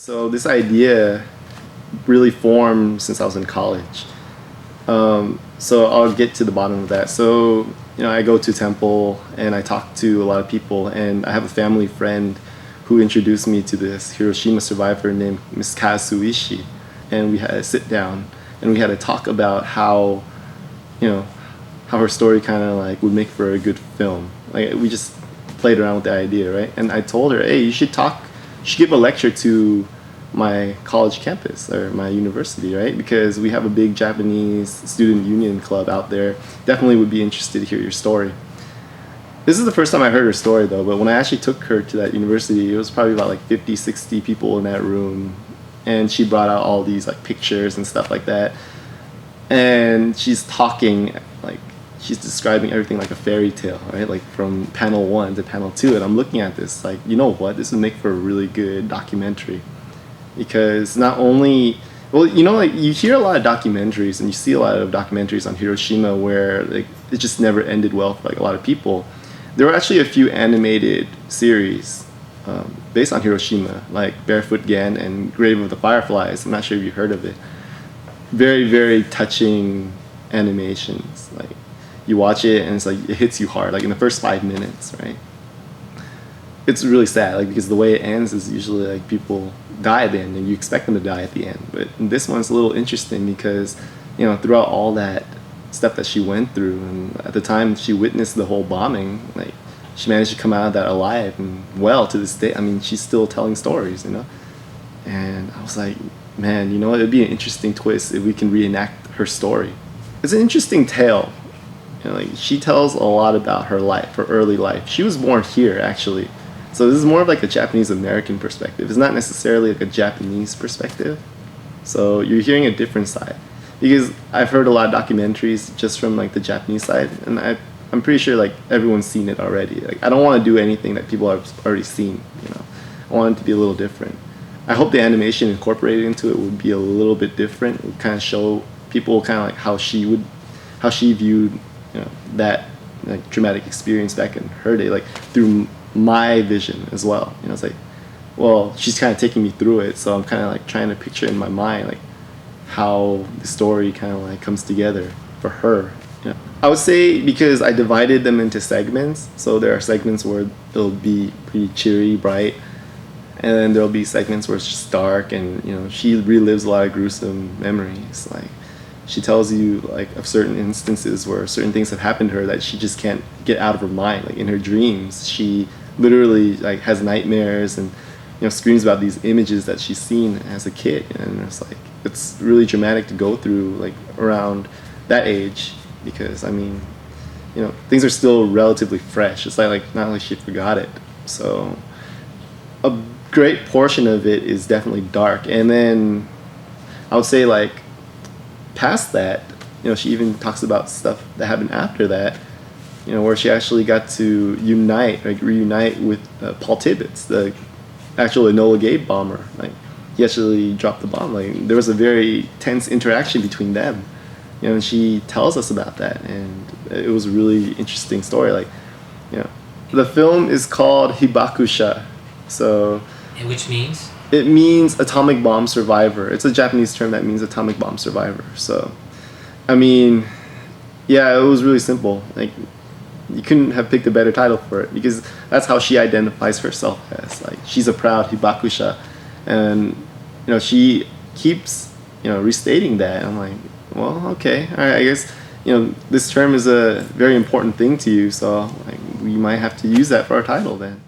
So this idea really formed since I was in college. So I'll get to the bottom of that. So, I go to temple and I talk to a lot of people, and I have a family friend who introduced me to this Hiroshima survivor named Miss Kazuishi. And we had a sit down and we had a talk about how, how her story kind of like would make for a good film. Like we just played around with the idea, right? And I told her, hey, you should give a lecture to my college campus or my university, right? Because we have a big Japanese student union club out there. Definitely would be interested to hear your story. This is the first time I heard her story though, but when I actually took her to that university, it was probably about like 50, 60 people in that room. And she brought out all these like pictures and stuff like that. And she's talking, like she's describing everything like a fairy tale, right? Like from panel 1 to panel 2. And I'm looking at this like, you know what? This would make for a really good documentary. Because not only, well, like you hear a lot of documentaries and you see a lot of documentaries on Hiroshima where like it just never ended well for like a lot of people. There were actually a few animated series based on Hiroshima, like Barefoot Gan and Grave of the Fireflies. I'm not sure if you heard of it. Very, very touching animations. Like you watch it and it's like it hits you hard, like in the first 5 minutes, right? It's really sad, like because the way it ends is usually like people die at the end and you expect them to die at the end. But this one's a little interesting because, throughout all that stuff that she went through, and at the time she witnessed the whole bombing, like she managed to come out of that alive and well to this day. I mean, she's still telling stories, And I was like, man, it'd be an interesting twist if we can reenact her story. It's an interesting tale. Like she tells a lot about her life, her early life. She was born here, actually. So this is more of like a Japanese American perspective. It's not necessarily like a Japanese perspective. So you're hearing a different side. Because I've heard a lot of documentaries just from like the Japanese side, and I'm pretty sure like everyone's seen it already. Like I don't want to do anything that people have already seen, I want it to be a little different. I hope the animation incorporated into it would be a little bit different. It would kind of show people kind of like how she viewed, that like traumatic experience back in her day, like through my vision as well. It's like, well, she's kind of taking me through it, so I'm kind of like trying to picture in my mind like how the story kind of like comes together for her. I would say because I divided them into segments, so there are segments where it'll be pretty cheery, bright, and then there'll be segments where it's just dark, and she relives a lot of gruesome memories. Like she tells you like of certain instances where certain things have happened to her that she just can't get out of her mind. Like in her dreams, she literally like has nightmares and screams about these images that she's seen as a kid, and it's really dramatic to go through like around that age, because things are still relatively fresh. It's like not like she forgot it. So a great portion of it is definitely dark, and then I would say like past that, she even talks about stuff that happened after that, where she actually got to reunite with Paul Tibbets, the actual Enola Gay bomber. Like he actually dropped the bomb. Like there was a very tense interaction between them, and she tells us about that, and it was a really interesting story. Like, the film is called Hibakusha, so which means it means atomic bomb survivor. It's a Japanese term that means atomic bomb survivor. So, yeah, it was really simple. Like, you couldn't have picked a better title for it, because that's how she identifies herself as. Like, she's a proud Hibakusha, and she keeps restating that. I'm like, well, okay, all right, I guess this term is a very important thing to you, so like we might have to use that for our title then.